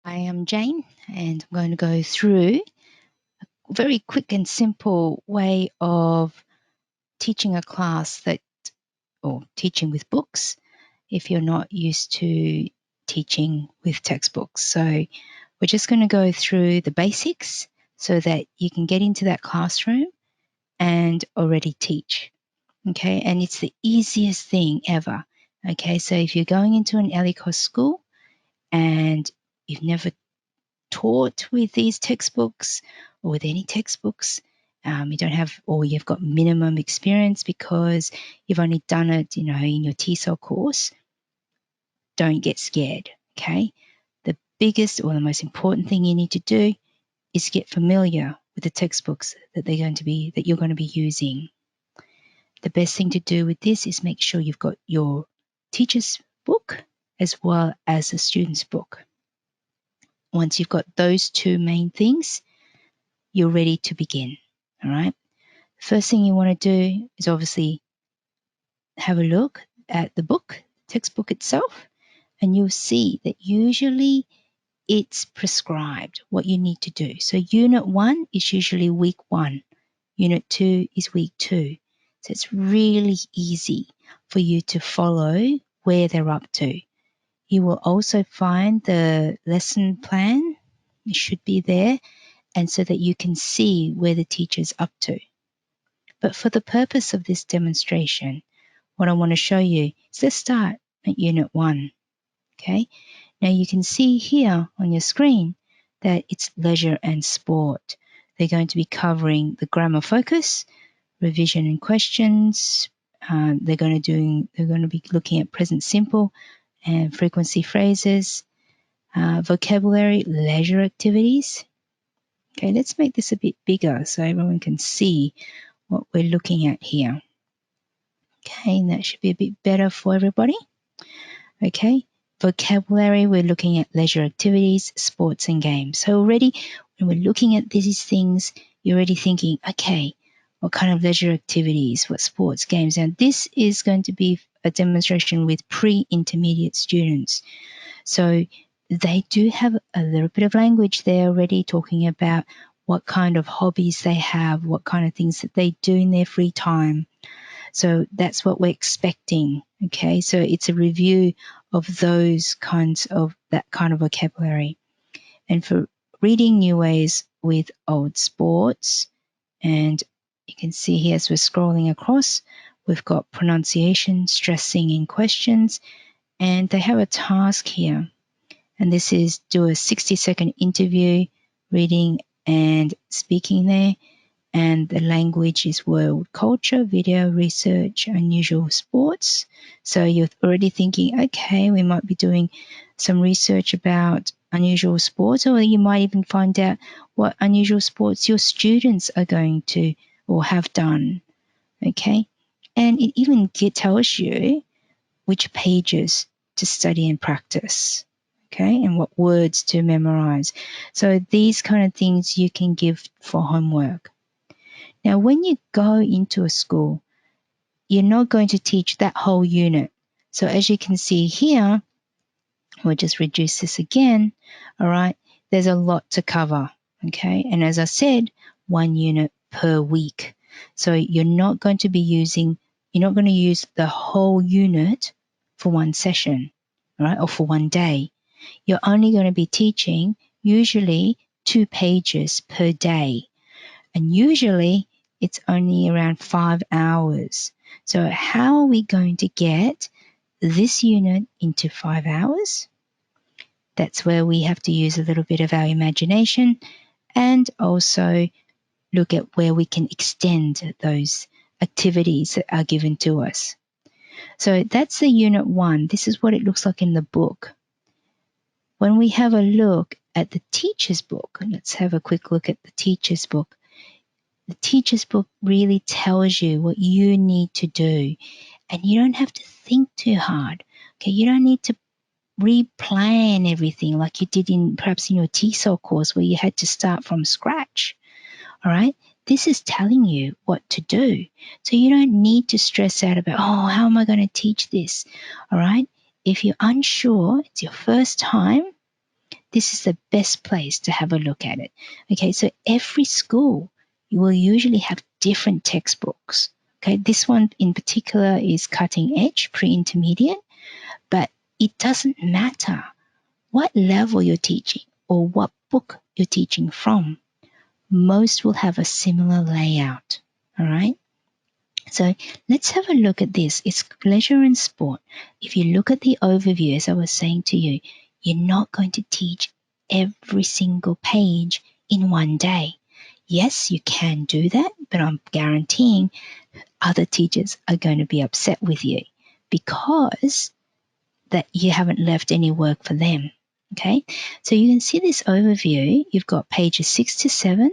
I am Jane, and I'm going to go through a very quick and simple way of teaching a class or teaching with books if you're not used to teaching with textbooks. So we're just going to go through the basics so that you can get into that classroom and already teach. Okay, and it's the easiest thing ever. Okay, so if you're going into an ELICOS school and you've never taught with these textbooks or with any textbooks, you don't have, or you've got minimum experience because you've only done it, in your TESOL course, don't get scared, okay? The biggest or the most important thing you need to do is get familiar with the textbooks that you're going to be using. The best thing to do with this is make sure you've got your teacher's book as well as the student's book. Once you've got those two main things, you're ready to begin. All right. First thing you want to do is obviously have a look at the textbook itself, and you'll see that usually it's prescribed what you need to do. So unit 1 is usually week 1. Unit 2 is week 2. So it's really easy for you to follow where they're up to. You will also find the lesson plan. It should be there, and so that you can see where the teacher's up to. But for the purpose of this demonstration, what I want to show you is let's start at Unit 1. Okay, now you can see here on your screen that it's leisure and sport. They're going to be covering the grammar focus, revision and questions. They're going to be looking at present simple and frequency phrases, vocabulary, leisure activities. Okay, let's make this a bit bigger so everyone can see what we're looking at here. Okay, and that should be a bit better for everybody. Okay, vocabulary, we're looking at leisure activities, sports and games. So already when we're looking at these things, you're already thinking, okay, what kind of leisure activities, what sports, games? And this is going to be a demonstration with pre-intermediate students. So they do have a little bit of language there already talking about what kind of hobbies they have, what kind of things that they do in their free time. So that's what we're expecting. Okay, so it's a review of that kind of vocabulary. And for reading new ways with old sports, and you can see here as we're scrolling across, we've got pronunciation, stressing in questions, and they have a task here. And this is do a 60-second interview, reading and speaking there. And the language is world culture, video, research, unusual sports. So you're already thinking, okay, we might be doing some research about unusual sports, or you might even find out what unusual sports your students are going to or have done. Okay. And it even tells you which pages to study and practice. Okay, and what words to memorize. So these kind of things you can give for homework. Now, when you go into a school, you're not going to teach that whole unit. So as you can see here, we'll just reduce this again. All right, there's a lot to cover. Okay, and as I said, 1 unit per week. So you're not going to use the whole unit for one session, all right, or for one day. You're only going to be teaching usually 2 pages per day. And usually it's only around 5 hours. So how are we going to get this unit into 5 hours? That's where we have to use a little bit of our imagination and also look at where we can extend those activities that are given to us. So that's the unit 1. This is what it looks like in the book. When we have a look at the teacher's book, let's have a quick look at the teacher's book. The teacher's book really tells you what you need to do, and you don't have to think too hard. Okay, you don't need to replan everything like you did perhaps in your TESOL course where you had to start from scratch. All right, this is telling you what to do, so you don't need to stress out about, oh, how am I going to teach this? All right, if you're unsure, it's your first time, this is the best place to have a look at it. Okay, so every school, you will usually have different textbooks. Okay, this one in particular is cutting edge, pre-intermediate, but it doesn't matter what level you're teaching or what book you're teaching from. Most will have a similar layout, all right? So let's have a look at this. It's leisure and sport. If you look at the overview, as I was saying to you, you're not going to teach every single page in one day. Yes, you can do that, but I'm guaranteeing other teachers are going to be upset with you because that you haven't left any work for them. Okay, so you can see this overview. You've got pages 6 to 7,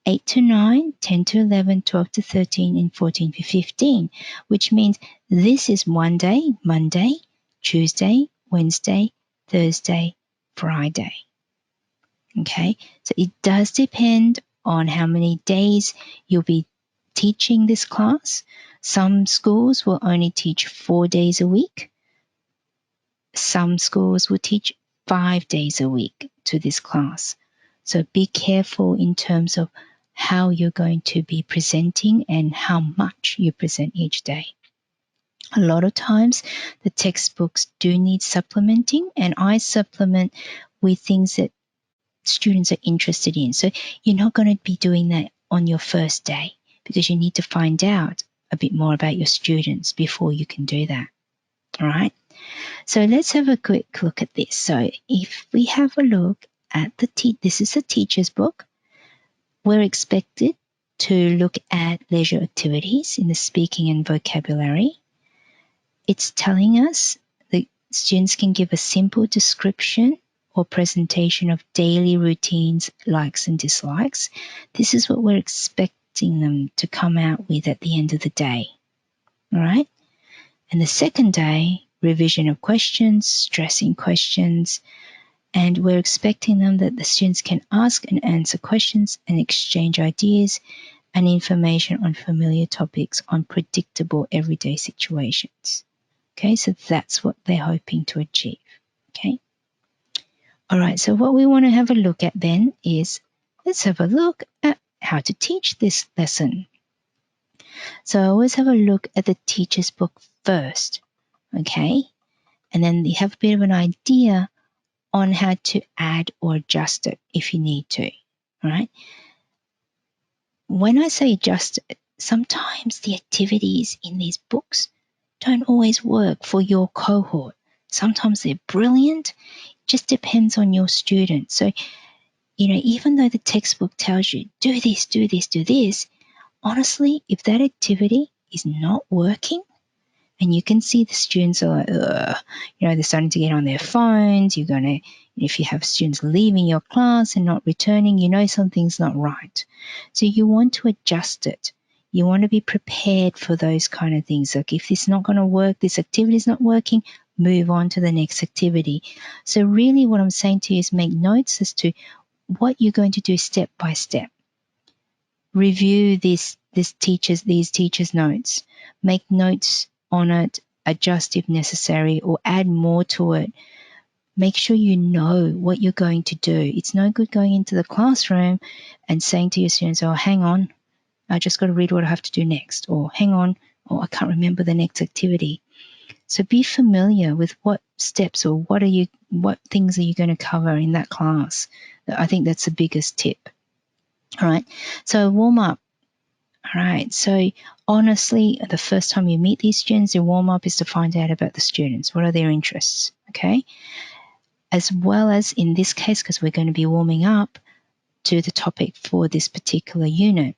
8 to 9, 10 to 11, 12 to 13, and 14 to 15, which means this is one day, Monday, Tuesday, Wednesday, Thursday, Friday. Okay, so it does depend on how many days you'll be teaching this class. Some schools will only teach 4 days a week. Some schools will teach 5 days a week to this class. So be careful in terms of how you're going to be presenting and how much you present each day. A lot of times the textbooks do need supplementing, and I supplement with things that students are interested in. So you're not going to be doing that on your first day because you need to find out a bit more about your students before you can do that. All right. So let's have a quick look at this. So if we have a look at this is a teacher's book. We're expected to look at leisure activities in the speaking and vocabulary. It's telling us that students can give a simple description or presentation of daily routines, likes and dislikes. This is what we're expecting them to come out with at the end of the day. All right? And the second day, revision of questions, stressing questions, and we're expecting them that the students can ask and answer questions and exchange ideas and information on familiar topics on predictable everyday situations. Okay, so that's what they're hoping to achieve. Okay. All right, so what we want to have a look at then is, let's have a look at how to teach this lesson. So always have a look at the teacher's book first, okay? And then you have a bit of an idea on how to add or adjust it if you need to, all right? When I say adjust it, sometimes the activities in these books don't always work for your cohort. Sometimes they're brilliant, just depends on your student. So, even though the textbook tells you, do this, do this, do this, honestly, if that activity is not working, and you can see the students are like, they're starting to get on their phones. If you have students leaving your class and not returning, something's not right. So you want to adjust it. You want to be prepared for those kind of things. Like if this is not going to work, this activity is not working, move on to the next activity. So really what I'm saying to you is make notes as to what you're going to do step by step. Review these teachers' notes. Make notes on it, adjust if necessary, or add more to it. Make sure you know what you're going to do. It's no good going into the classroom and saying to your students, oh, hang on, I just got to read what I have to do next, or hang on, I can't remember the next activity. So be familiar with what steps or what things are you going to cover in that class. I think that's the biggest tip. All right, so warm up. All right, so honestly, the first time you meet these students, your warm-up is to find out about the students. What are their interests, okay? As well as in this case, because we're going to be warming up to the topic for this particular unit.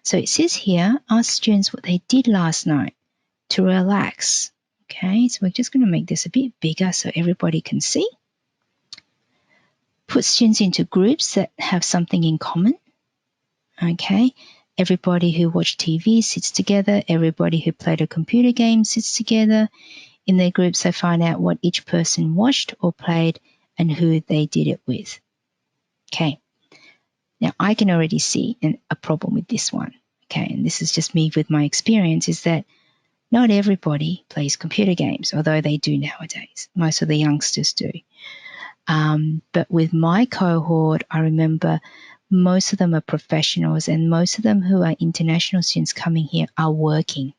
So it says here, ask students what they did last night to relax, okay? So we're just going to make this a bit bigger so everybody can see. Put students into groups that have something in common, okay? Everybody who watched TV sits together. Everybody who played a computer game sits together. In their groups, they find out what each person watched or played and who they did it with. Okay. Now, I can already see a problem with this one. Okay. And this is just me with my experience, is that not everybody plays computer games, although they do nowadays. Most of the youngsters do. But with my cohort, I remember most of them are professionals, and most of them who are international students coming here are working.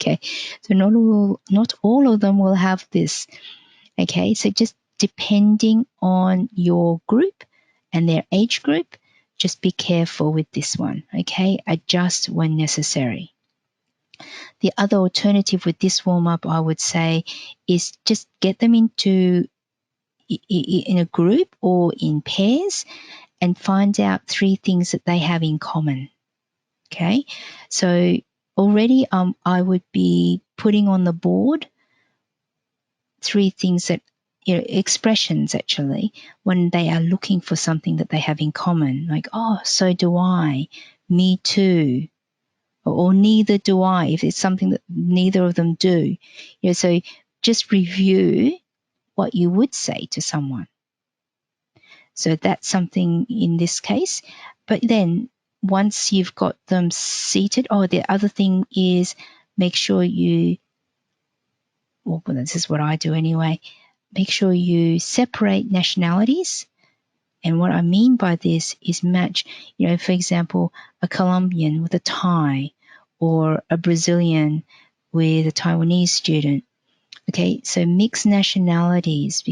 Okay, so not all of them will have this. Okay, so just depending on your group and their age group, just be careful with this one. Okay, adjust when necessary. The other alternative with this warm up, I would say, is just get them into in a group or in pairs and find out 3 things that they have in common. Okay, so already I would be putting on the board 3 things that, expressions actually, when they are looking for something that they have in common, like, oh, so do I, me too, or neither do I, if it's something that neither of them do. So just review what you would say to someone. So that's something in this case. But then once you've got them seated, the other thing is make sure well, this is what I do anyway, make sure you separate nationalities. And what I mean by this is match, for example, a Colombian with a Thai or a Brazilian with a Taiwanese student. Okay, so mixed nationalities.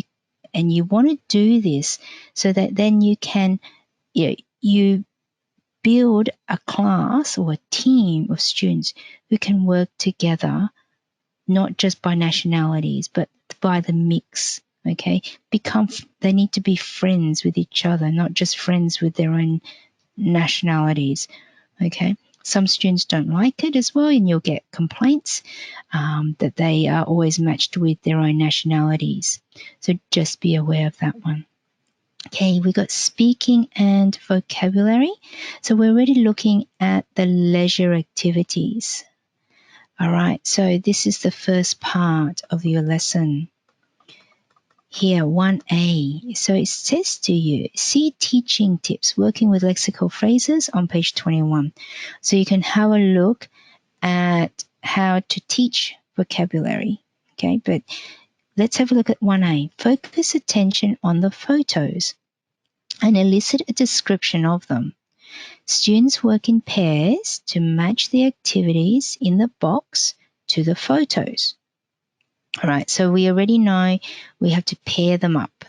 And you want to do this so that then you can, you build a class or a team of students who can work together, not just by nationalities, but by the mix. Okay, they need to be friends with each other, not just friends with their own nationalities. Okay, some students don't like it as well, and you'll get complaints that they are always matched with their own nationalities. So just be aware of that one. Okay, we got speaking and vocabulary. So we're already looking at the leisure activities. All right, so this is the first part of your lesson. Here, 1A. So it says to you, see teaching tips, working with lexical phrases on page 21. So you can have a look at how to teach vocabulary. Okay, but let's have a look at 1A. Focus attention on the photos and elicit a description of them. Students work in pairs to match the activities in the box to the photos. All right, so we already know we have to pair them up.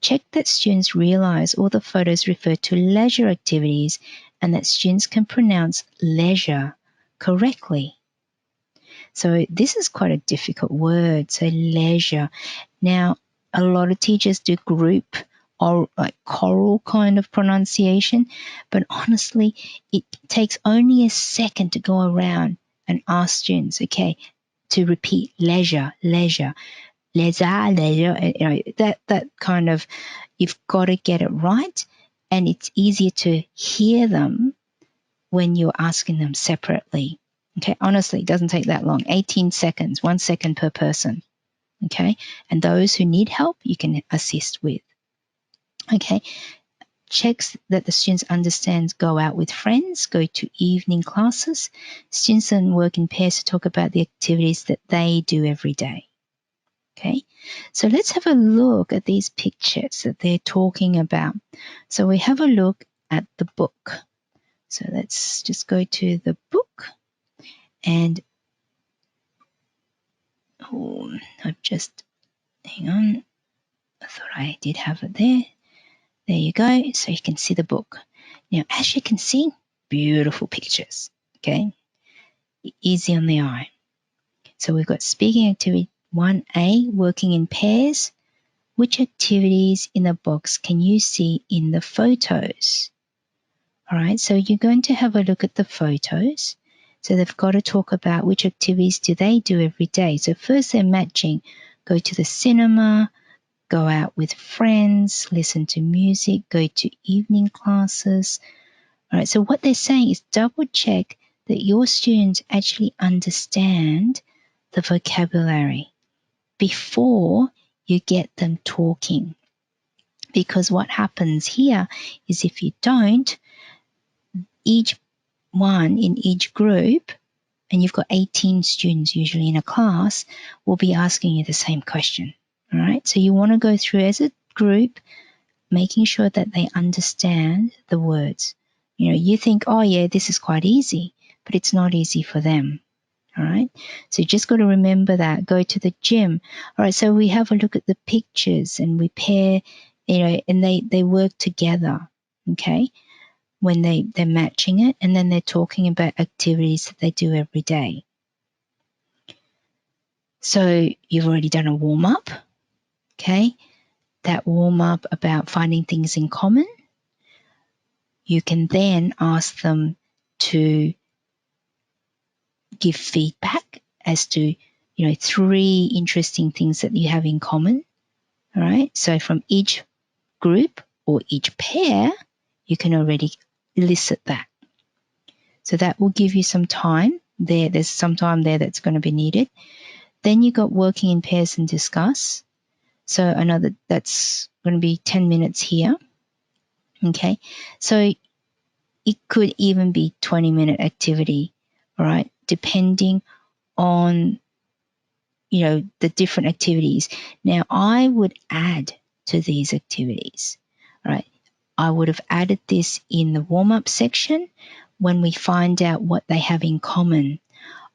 Check that students realize all the photos refer to leisure activities and that students can pronounce leisure correctly. So this is quite a difficult word, so leisure. Now, a lot of teachers do group or like choral kind of pronunciation, but honestly, it takes only a second to go around and ask students, okay, to repeat leisure, leisure, leisure, leisure. That kind of, you've got to get it right, and it's easier to hear them when you're asking them separately. Okay, honestly, it doesn't take that long. 18 seconds, 1 second per person. Okay, and those who need help, you can assist with. Okay, checks that the students understand go out with friends, go to evening classes. Students then work in pairs to talk about the activities that they do every day. Okay, so let's have a look at these pictures that they're talking about. So we have a look at the book. So let's just go to the book, and I've just, hang on, I thought I did have it there. There you go, so you can see the book. Now, as you can see, beautiful pictures, okay? Easy on the eye. So we've got speaking activity 1A, working in pairs. Which activities in the box can you see in the photos? All right, so you're going to have a look at the photos. So they've got to talk about which activities do they do every day. So first they're matching, go to the cinema, go out with friends, listen to music, go to evening classes. All right, so what they're saying is double check that your students actually understand the vocabulary before you get them talking. Because what happens here is if you don't, each one in each group, and you've got 18 students usually in a class, will be asking you the same question. All right, so you want to go through as a group, making sure that they understand the words. You think, oh yeah, this is quite easy, but it's not easy for them. All right. So you just got to remember that. Go to the gym. All right. So we have a look at the pictures and we pair, and they work together. Okay. When they're matching it, and then they're talking about activities that they do every day. So you've already done a warm up. Okay. That warm up about finding things in common. You can then ask them to give feedback as to, 3 interesting things that you have in common. All right. So from each group or each pair, you can already elicit that. So that will give you some time there. There's some time there that's going to be needed. Then you got working in pairs and discuss. So another, that's going to be 10 minutes here. Okay. So it could even be 20-minute activity, all right, depending on, the different activities. Now, I would add to these activities, all right. I would have added this in the warm-up section when we find out what they have in common.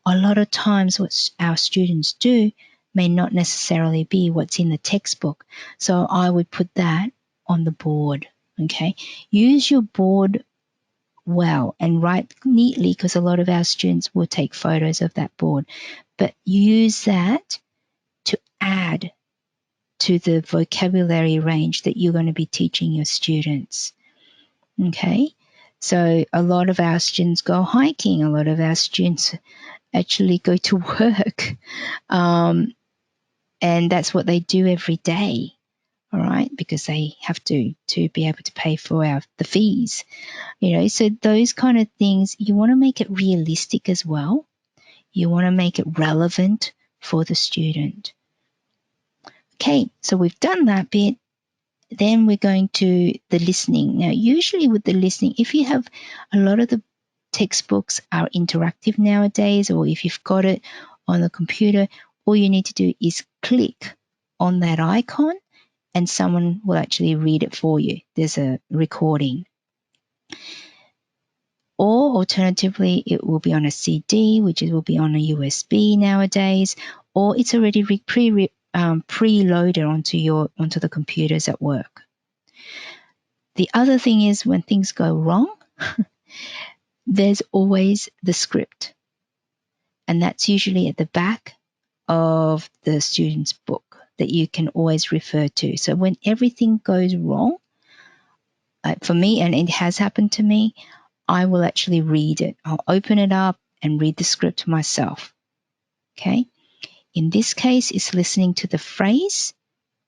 A lot of times what our students do may not necessarily be what's in the textbook. So I would put that on the board, okay? Use your board well and write neatly, because a lot of our students will take photos of that board. But use that to add to the vocabulary range that you're going to be teaching your students. Okay? So a lot of our students go hiking. A lot of our students actually go to work. And that's what they do every day. All right? Because they have to be able to pay for the fees. So those kind of things, you want to make it realistic as well. You want to make it relevant for the student. Okay, so we've done that bit. Then we're going to the listening. Now, usually with the listening, if you have a lot of the textbooks are interactive nowadays, or if you've got it on the computer, all you need to do is click on that icon and someone will actually read it for you. There's a recording. Or alternatively, it will be on a CD, which will be on a USB nowadays, or it's already preloaded onto the computers at work. The other thing is, when things go wrong, there's always the script, and that's usually at the back of the student's book that you can always refer to. So when everything goes wrong, for me, and it has happened to me, I will actually read it. I'll open it up and read the script myself. Okay? In this case, it's listening to the phrase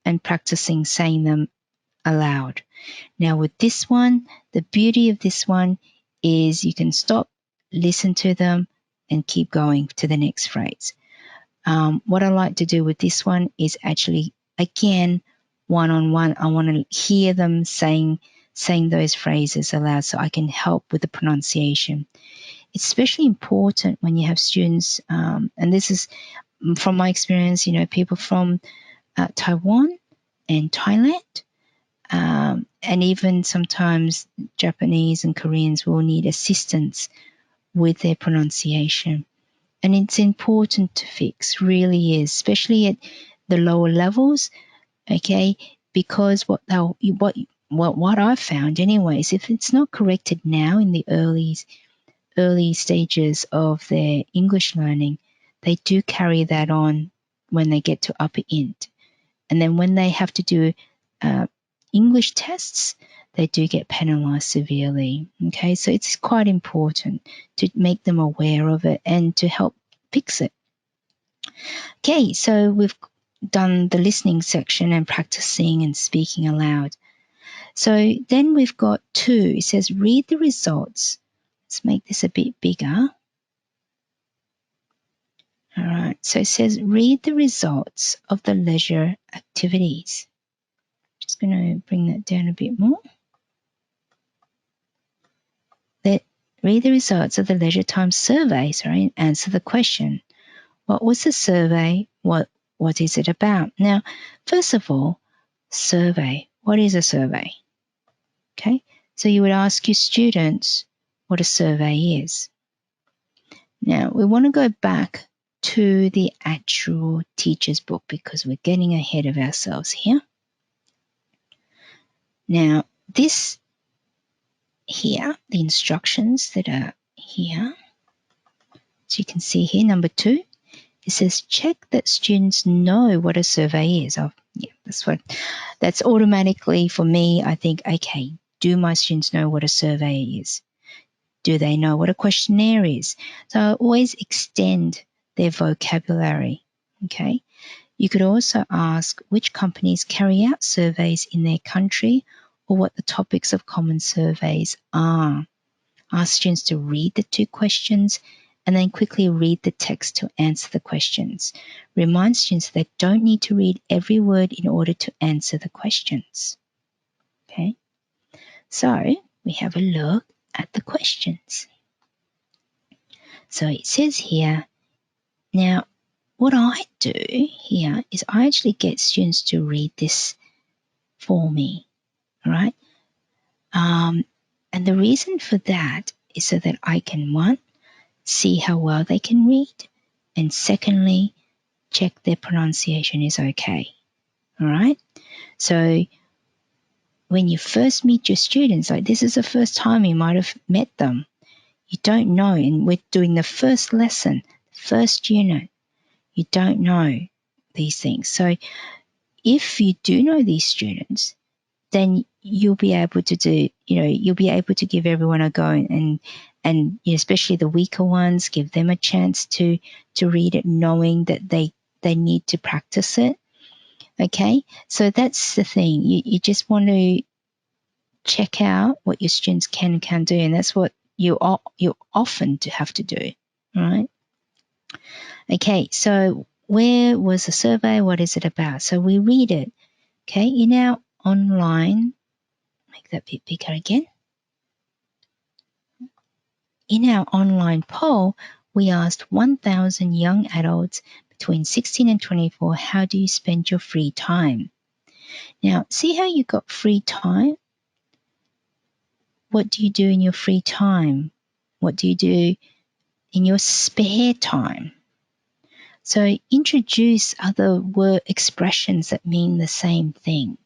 and practicing saying them aloud. Now with this one, the beauty of this one is you can stop, listen to them, and keep going to the next phrase. What I like to do with this one is actually, again, one-on-one, I want to hear them saying those phrases aloud so I can help with the pronunciation. It's especially important when you have students, and this is from my experience, people from Taiwan and Thailand, and even sometimes Japanese and Koreans will need assistance with their pronunciation. And it's important to fix, really is, especially at the lower levels, okay? Because what I've found anyways, if it's not corrected now in the early stages of their English learning, they do carry that on when they get to upper int. And then when they have to do English tests, they do get penalized severely. Okay, so it's quite important to make them aware of it and to help fix it. Okay, so we've done the listening section and practicing and speaking aloud. So then we've got 2. It says read the results. Let's make this a bit bigger. All right, so it says read the results of the leisure activities. Just going to bring that down a bit more. Read the results of the leisure time survey, and answer the question. What was the survey? What is it about? Now, first of all, survey. what is a survey? Okay, so you would ask your students what a survey is. Now, we want to go back to the actual teacher's book because we're getting ahead of ourselves here. Now, this here, the instructions that are here, so you can see here, number 2, it says check that students know what a survey is. Oh, yeah, that's automatically for me. I think, okay, do my students know what a survey is? Do they know what a questionnaire is? So I always extend their vocabulary, okay? You could also ask which companies carry out surveys in their country or what the topics of common surveys are. Ask students to read the 2 questions and then quickly read the text to answer the questions. Remind students they don't need to read every word in order to answer the questions. Okay, so we have a look at the questions. So it says here, now what I do here is I actually get students to read this for me, right? And the reason for that is so that I can, 1, see how well they can read, and secondly, check their pronunciation is okay. All right? So when you first meet your students, like this is the first time you might have met them, you don't know, and we're doing the first lesson, first unit, you don't know these things. So if you do know these students, then you'll be able to do, you'll be able to give everyone a go, and especially the weaker ones, give them a chance to read it, knowing that they need to practice it. Okay, so that's the thing. You just want to check out what your students can and can't do, and that's what you often have to do, right? Okay, so where was the survey? What is it about? So we read it. Okay, in our online, make that bit bigger again. In our online poll, we asked 1,000 young adults between 16 and 24, how do you spend your free time? Now, see how you got free time? What do you do in your free time? What do you do in your spare time? So introduce other word expressions that mean the same thing,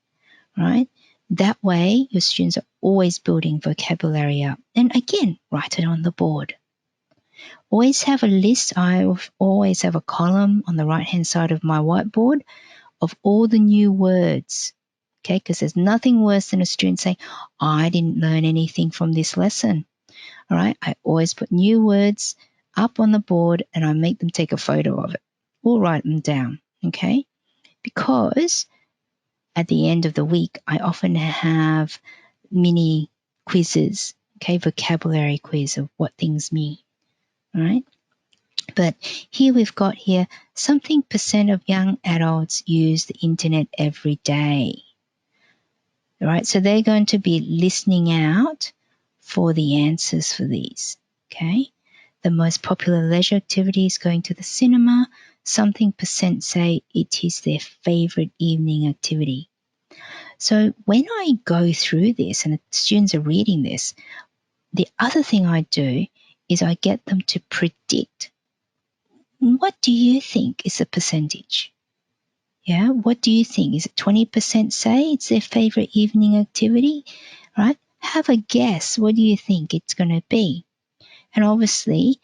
right? That way, your students are always building vocabulary up. And again, write it on the board. Always have a list. I always have a column on the right-hand side of my whiteboard of all the new words, okay? Because there's nothing worse than a student saying, I didn't learn anything from this lesson, all right? I always put new words up on the board and I make them take a photo of it or write them down, okay? Because at the end of the week, I often have mini quizzes, okay? Vocabulary quiz of what things mean, all right? But here we've got here, something percent of young adults use the internet every day. All right, so they're going to be listening out for the answers for these, okay? The most popular leisure activity is going to the cinema. Something percent say it is their favorite evening activity. So when I go through this and the students are reading this, the other thing I do is I get them to predict, what do you think is the percentage? Yeah, what do you think? Is it 20% say it's their favorite evening activity? Right? Have a guess. What do you think it's going to be? And obviously,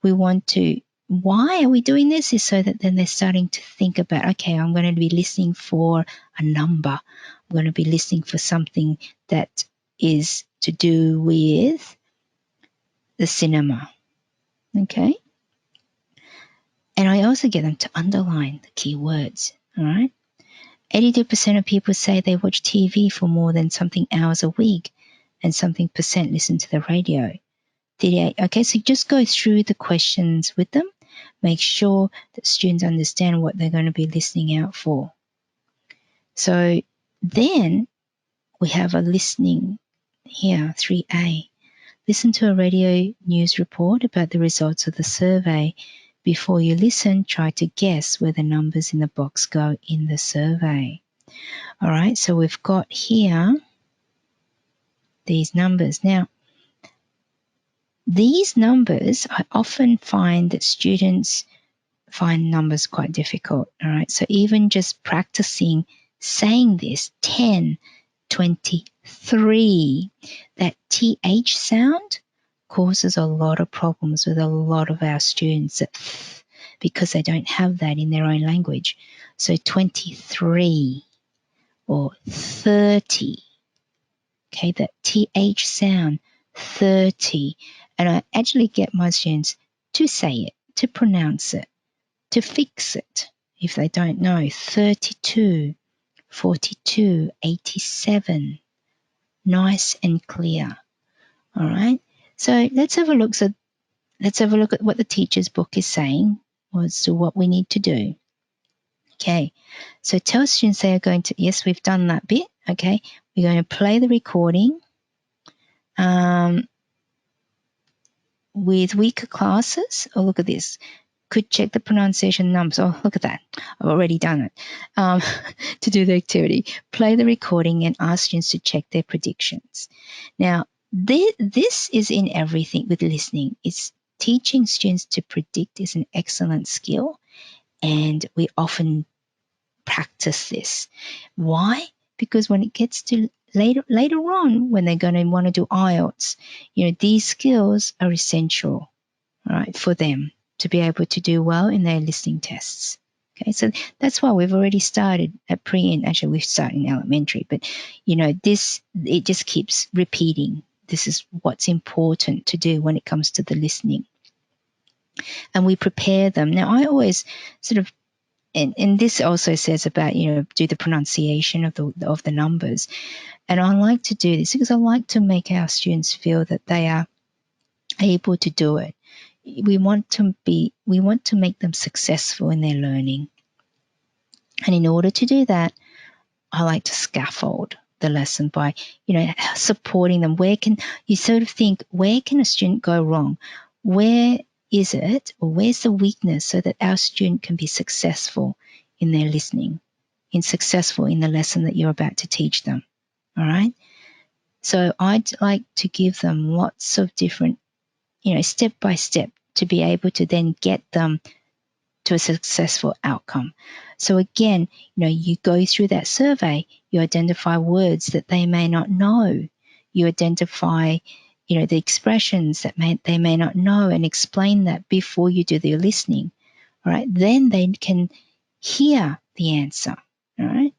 we want to, why are we doing this? Is so that then they're starting to think about, okay, I'm going to be listening for a number. I'm going to be listening for something that is to do with the cinema. Okay? And I also get them to underline the key words. All right? 82% of people say they watch TV for more than something hours a week, and something percent listen to the radio. 38. Okay, so just go through the questions with them. Make sure that students understand what they're going to be listening out for. So then we have a listening here, 3A. Listen to a radio news report about the results of the survey. Before you listen, try to guess where the numbers in the box go in the survey. All right, so we've got here these numbers. Now, these numbers, I often find that students find numbers quite difficult. All right, so even just practicing saying this 10, 23, that TH sound causes a lot of problems with a lot of our students because they don't have that in their own language. So 23 or 30, okay, that TH sound, 30. And I actually get my students to say it, to pronounce it, to fix it if they don't know. 32, 42, 87. Nice and clear. All right. So let's have a look. So let's have a look at what the teacher's book is saying as to what we need to do. Okay. So tell students they are going to, yes, we've done that bit. Okay. We're going to play the recording. With weaker classes, oh, look at this. Could check the pronunciation numbers. Oh, look at that. I've already done it. To do the activity. Play the recording and ask students to check their predictions. Now, this is in everything with listening. It's teaching students to predict is an excellent skill, and we often practice this. Why? Because when it gets to later on, when they're going to want to do IELTS, these skills are essential, right, for them to be able to do well in their listening tests. Okay, so that's why we've already started at pre and actually we've started in elementary, but it just keeps repeating. This is what's important to do when it comes to the listening. And we prepare them. Now, I always sort of, and this also says about, do the pronunciation of the numbers. And I like to do this because I like to make our students feel that they are able to do it. We want to make them successful in their learning. And in order to do that, I like to scaffold the lesson by, supporting them. Where can you sort of think, where can a student go wrong? Where is it, or where's the weakness so that our student can be successful in their listening, successful in the lesson that you're about to teach them? All right. So I'd like to give them lots of different, step by step to be able to then get them to a successful outcome. So again, you go through that survey, you identify words that they may not know, you identify, the expressions that they may not know, and explain that before you do the listening. All right, then they can hear the answer. All right,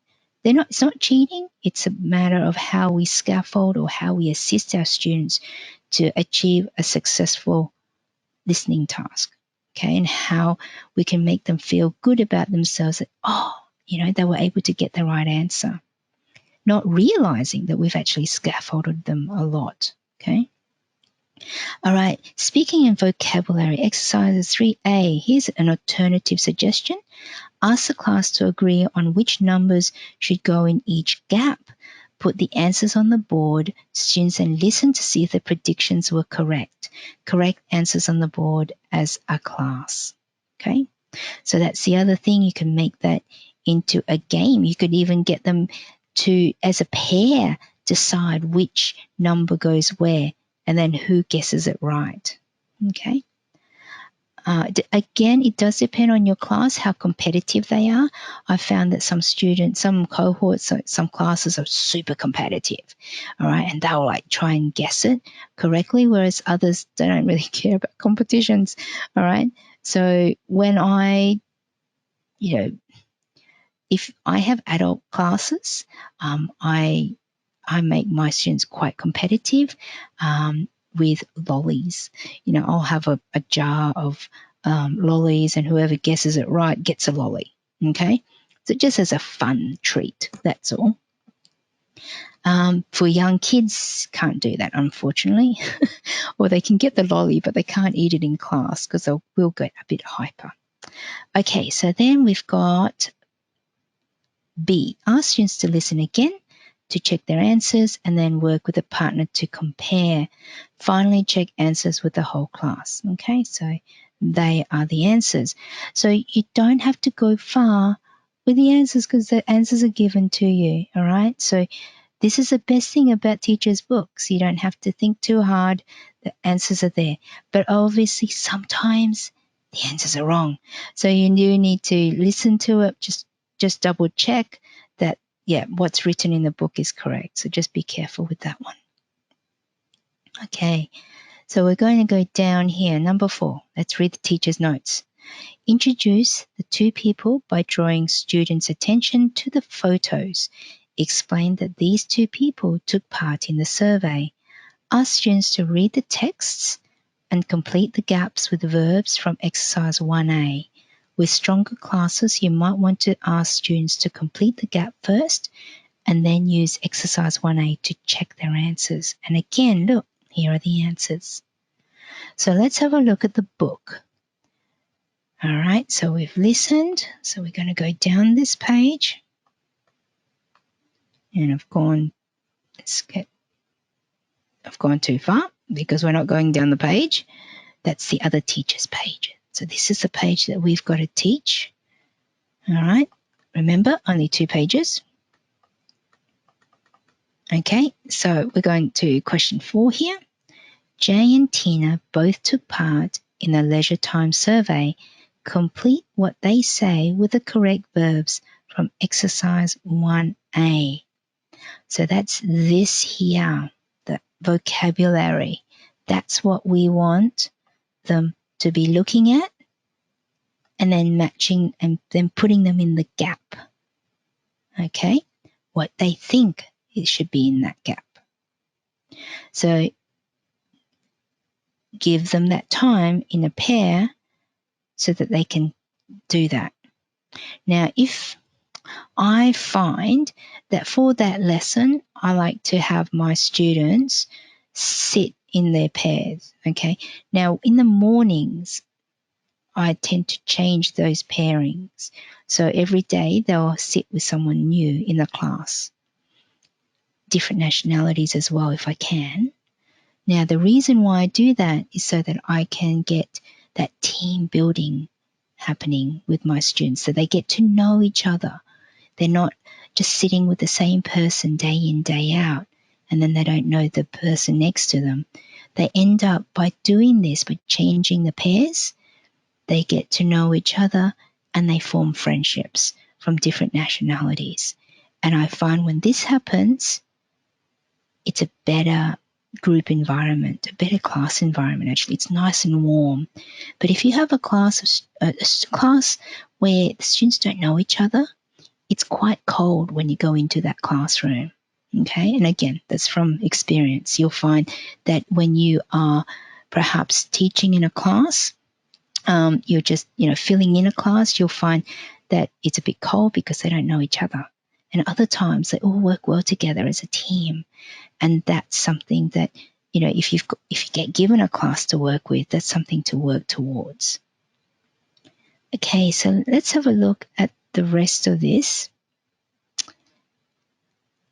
it's not cheating. It's a matter of how we scaffold or how we assist our students to achieve a successful listening task. Okay, and how we can make them feel good about themselves that, they were able to get the right answer, not realizing that we've actually scaffolded them a lot. Okay. All right, speaking in vocabulary, exercises 3A. Here's an alternative suggestion. Ask the class to agree on which numbers should go in each gap. Put the answers on the board, students, and listen to see if the predictions were correct. Correct answers on the board as a class. Okay, so that's the other thing. You can make that into a game. You could even get them to, as a pair, decide which number goes where, and then who guesses it right. Okay. Again, it does depend on your class, how competitive they are. I found that some students, some cohorts, some classes are super competitive, all right, and they'll like try and guess it correctly, whereas others, they don't really care about competitions, all right. So when if I have adult classes, I make my students quite competitive with lollies. I'll have a jar of lollies, and whoever guesses it right gets a lolly. Okay, so just as a fun treat, that's all. For young kids, can't do that, unfortunately. Or they can get the lolly, but they can't eat it in class because they will get a bit hyper. Okay, so then we've got B. Ask students to listen again to check their answers, and then work with a partner to compare. Finally, check answers with the whole class. Okay, so they are the answers. So you don't have to go far with the answers because the answers are given to you, all right? So this is the best thing about teachers' books. You don't have to think too hard. The answers are there. But obviously, sometimes the answers are wrong. So you do need to listen to it. Just double check that, yeah, what's written in the book is correct. So just be careful with that one. Okay, so we're going to go down here. Number 4, let's read the teacher's notes. Introduce the 2 people by drawing students' attention to the photos. Explain that these 2 people took part in the survey. Ask students to read the texts and complete the gaps with verbs from exercise 1A. With stronger classes, you might want to ask students to complete the gap first and then use exercise 1A to check their answers. And again, look, here are the answers. So let's have a look at the book. All right, so we've listened. So we're going to go down this page. And I've gone too far because we're not going down the page. That's the other teacher's page. So this is the page that we've got to teach. All right, remember, only 2 pages. Okay, so we're going to question 4 here. Jay and Tina both took part in a leisure time survey. Complete what they say with the correct verbs from exercise 1A. So that's this here, the vocabulary. That's what we want them to be looking at and then matching and then putting them in the gap. Okay? What they think it should be in that gap. So give them that time in a pair so that they can do that. Now, if I find that for that lesson, I like to have my students sit in their pairs, okay? Now, in the mornings, I tend to change those pairings. So every day they'll sit with someone new in the class, different nationalities as well if I can. Now, the reason why I do that is so that I can get that team building happening with my students, so they get to know each other. They're not just sitting with the same person day in, day out, and then they don't know the person next to them. They end up, by doing this, by changing the pairs, they get to know each other and they form friendships from different nationalities. And I find when this happens, it's a better group environment, a better class environment. Actually, it's nice and warm. But if you have a class where the students don't know each other, it's quite cold when you go into that classroom. Okay, and again, that's from experience. You'll find that when you are perhaps teaching in a class, you're just filling in a class, you'll find that it's a bit cold because they don't know each other. And other times they all work well together as a team. And that's something that, if you get given a class to work with, that's something to work towards. Okay, so let's have a look at the rest of this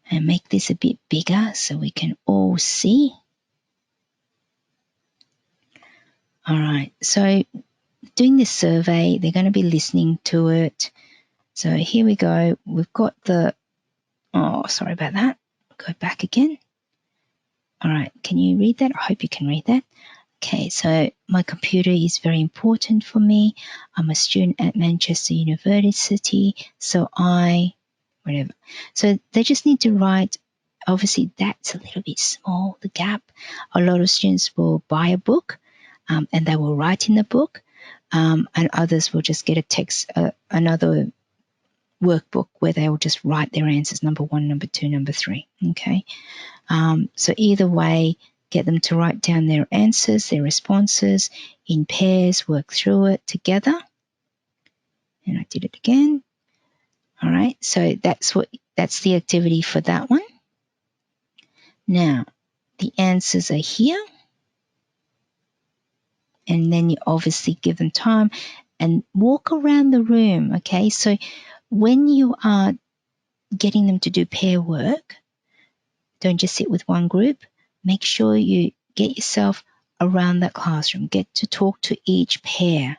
and make this a bit bigger so we can all see. All right, so doing this survey, they're going to be listening to it. So here we go. We've got sorry about that. Go back again. All right, can you read that? I hope you can read that. Okay, so my computer is very important for me. I'm a student at Manchester University, so whatever. So they just need to write, obviously that's a little bit small, the gap. A lot of students will buy a book and they will write in the book, and others will just get a text, another workbook where they will just write their answers, number 1, number 2, number 3, okay? So either way, get them to write down their answers, their responses in pairs, work through it together. And I did it again. All right, so that's the activity for that one. Now, the answers are here. And then you obviously give them time and walk around the room, okay? So when you are getting them to do pair work, don't just sit with one group. Make sure you get yourself around that classroom. Get to talk to each pair,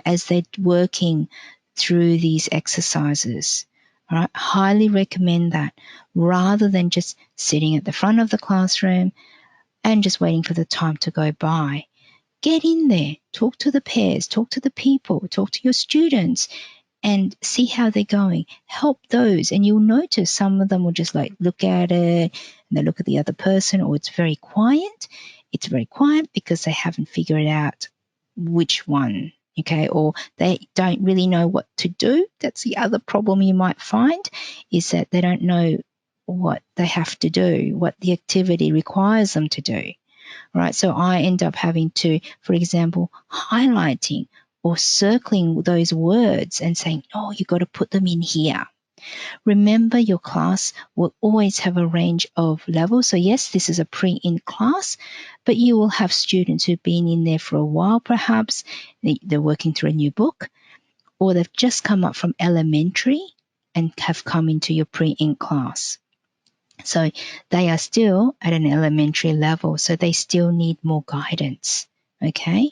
as they're working through these exercises. All right, highly recommend that rather than just sitting at the front of the classroom and just waiting for the time to go by. Get in there, talk to the pairs, talk to the people, talk to your students, and see how they're going. Help those, and you'll notice some of them will just like look at it and they look at the other person, or it's very quiet. It's very quiet because they haven't figured out which one, okay, or they don't really know what to do. That's the other problem you might find, is that they don't know what they have to do, what the activity requires them to do. Right, so I end up having to, for example, highlighting or circling those words and saying, oh, you've got to put them in here. Remember, your class will always have a range of levels. So yes, this is a pre-in class, but you will have students who've been in there for a while, perhaps. They're working through a new book, or they've just come up from elementary and have come into your pre-in class. So they are still at an elementary level, so they still need more guidance, okay?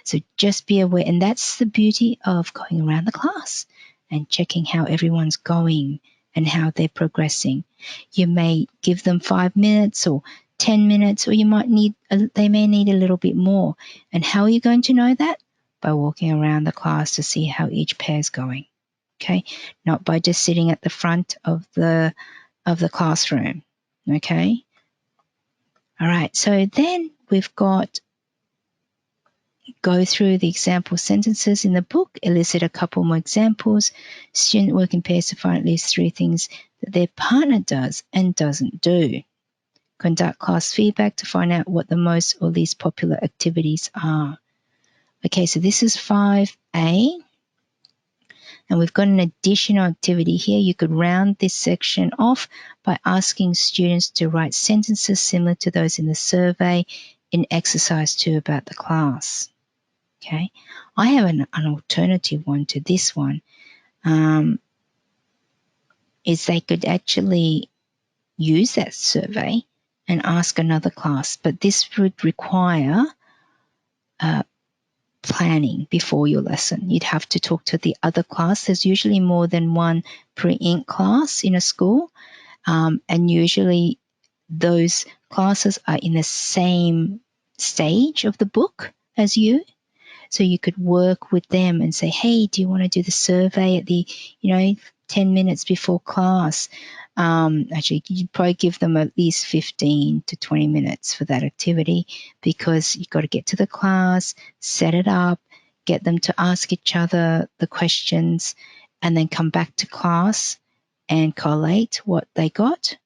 So just be aware, and that's the beauty of going around the class and checking how everyone's going and how they're progressing. You may give them 5 minutes or 10 minutes, or they may need a little bit more. And how are you going to know that? By walking around the class to see how each pair is going, okay? Not by just sitting at the front of the classroom, okay? All right, so then we've got go through the example sentences in the book, elicit a couple more examples. Student work in pairs to find at least 3 things that their partner does and doesn't do. Conduct class feedback to find out what the most or least popular activities are. Okay, so this is 5A. And we've got an additional activity here. You could round this section off by asking students to write sentences similar to those in the survey in exercise 2 about the class. Okay, I have an alternative one to this one, is they could actually use that survey and ask another class, but this would require planning before your lesson. You'd have to talk to the other class. There's usually more than one pre-int class in a school, and usually those classes are in the same stage of the book as you. So you could work with them and say, hey, do you want to do the survey at the, 10 minutes before class? Actually, you'd probably give them at least 15 to 20 minutes for that activity, because you've got to get to the class, set it up, get them to ask each other the questions, and then come back to class and collate what they got,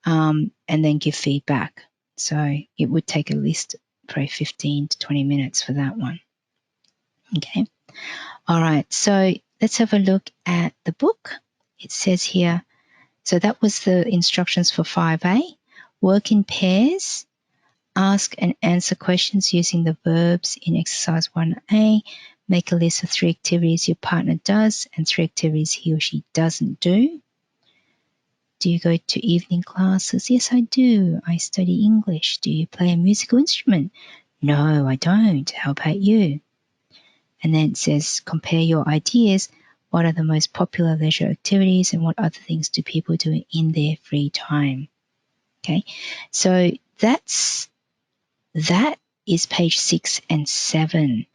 and then give feedback. So it would take at least probably 15 to 20 minutes for that one. Okay. All right. So let's have a look at the book. It says here, so that was the instructions for 5A. Work in pairs. Ask and answer questions using the verbs in exercise 1A. Make a list of 3 activities your partner does and 3 activities he or she doesn't do. Do you go to evening classes? Yes, I do. I study English. Do you play a musical instrument? No, I don't. How about you? And then it says, compare your ideas. What are the most popular leisure activities and what other things do people do in their free time? Okay, so that is page 6 and 7.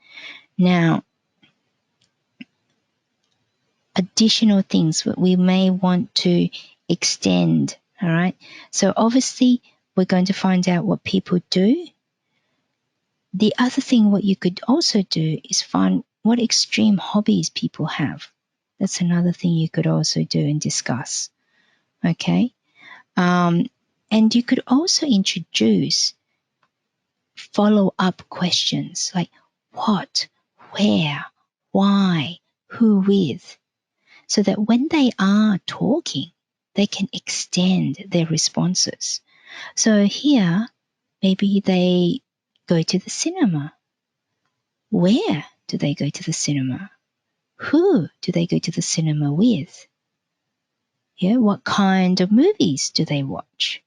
Now, additional things that we may want to extend, all right? So obviously, we're going to find out what people do. The other thing what you could also do is find what extreme hobbies people have. That's another thing you could also do and discuss, okay? And you could also introduce follow-up questions like what, where, why, who with, so that when they are talking, they can extend their responses. So here, maybe they go to the cinema. Where do they go to the cinema? Who do they go to the cinema with? Yeah, what kind of movies do they watch?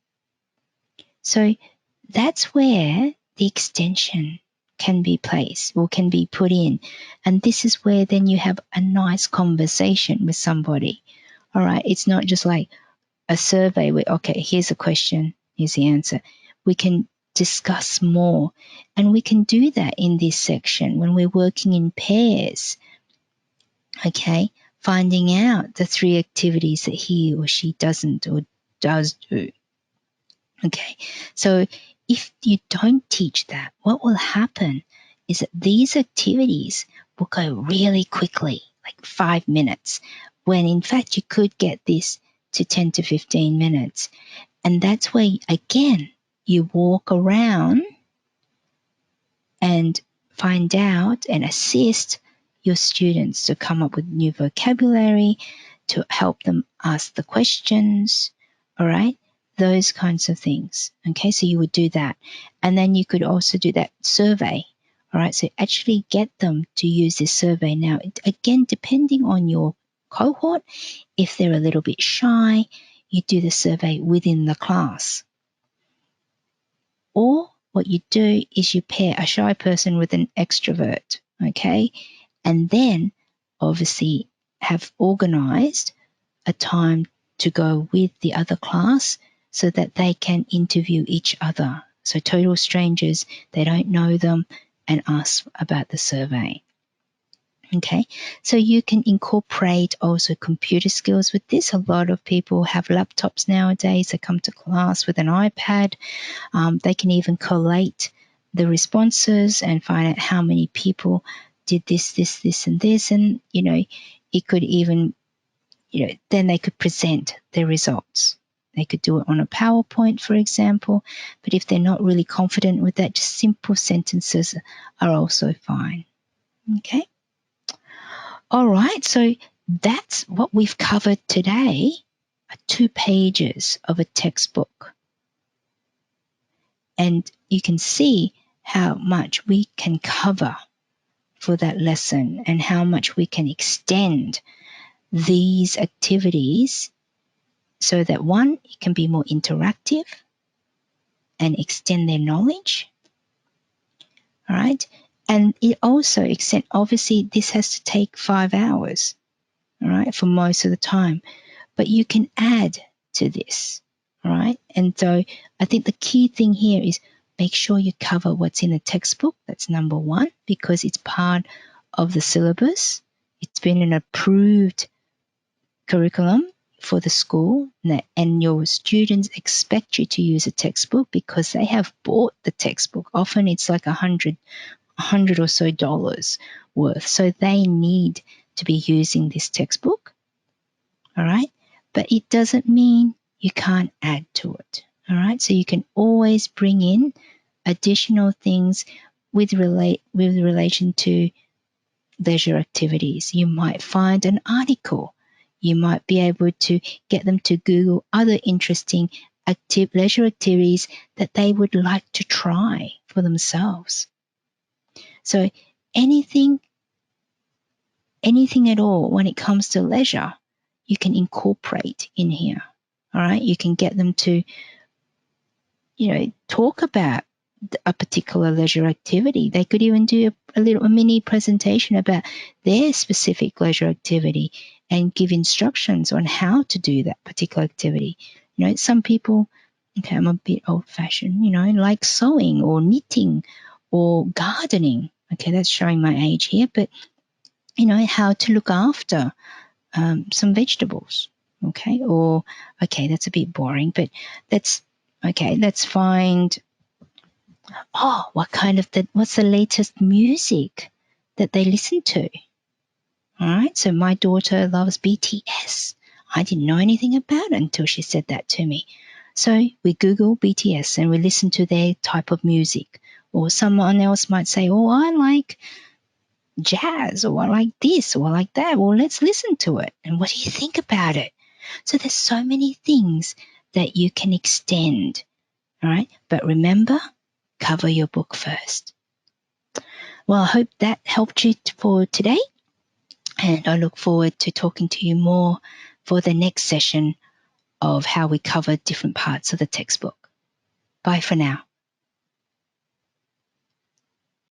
So that's where the extension can be placed or can be put in. And this is where then you have a nice conversation with somebody. All right. It's not just like a survey where, okay, here's a question, here's the answer. We can discuss more. And we can do that in this section when we're working in pairs. Okay. Finding out the 3 activities that he or she doesn't or does do. Okay. So if you don't teach that, what will happen is that these activities will go really quickly, like 5 minutes, when in fact you could get this to 10 to 15 minutes. And that's where, again, you walk around and find out and assist your students to come up with new vocabulary, to help them ask the questions, all right? Those kinds of things. Okay, so you would do that. And then you could also do that survey. All right, so actually get them to use this survey. Now, again, depending on your cohort, if they're a little bit shy, you do the survey within the class. Or what you do is you pair a shy person with an extrovert, okay? And then obviously have organized a time to go with the other class so that they can interview each other. So total strangers, they don't know them, and ask about the survey. Okay, so you can incorporate also computer skills with this. A lot of people have laptops nowadays. They come to class with an iPad. They can even collate the responses and find out how many people did this, and this. And, it could even, then they could present their results. They could do it on a PowerPoint, for example. But if they're not really confident with that, just simple sentences are also fine. Okay. All right. So that's what we've covered today, 2 pages of a textbook. And you can see how much we can cover for that lesson and how much we can extend these activities so that, one, it can be more interactive and extend their knowledge. All right. And it also extend, obviously this has to take 5 hours, all right, for most of the time, but you can add to this. All right. And so I think the key thing here is make sure you cover what's in the textbook. That's number 1, because it's part of the syllabus. It's been an approved curriculum for the school, and your students expect you to use a textbook because they have bought the textbook. Often it's like $100 or so worth. So they need to be using this textbook. All right. But it doesn't mean you can't add to it. All right. So you can always bring in additional things with relation to leisure activities. You might find an article. You might be able to get them to Google other interesting leisure activities that they would like to try for themselves. So anything at all when it comes to leisure, you can incorporate in here. All right. You can get them to, talk about a particular leisure activity. They could even do a mini presentation about their specific leisure activity and give instructions on how to do that particular activity. Some people, okay, I'm a bit old-fashioned, like sewing or knitting or gardening. Okay, that's showing my age here, but how to look after some vegetables. Okay, or okay, that's a bit boring, but let's find what's the latest music that they listen to. All right, so my daughter loves BTS. I didn't know anything about it until she said that to me. So we Google BTS and we listen to their type of music. Or someone else might say, oh, I like jazz, or I like this, or I like that. Well, let's listen to it. And what do you think about it? So there's so many things that you can extend. All right, but remember, cover your book first. Well, I hope that helped you for today, and I look forward to talking to you more for the next session of how we cover different parts of the textbook. Bye for now.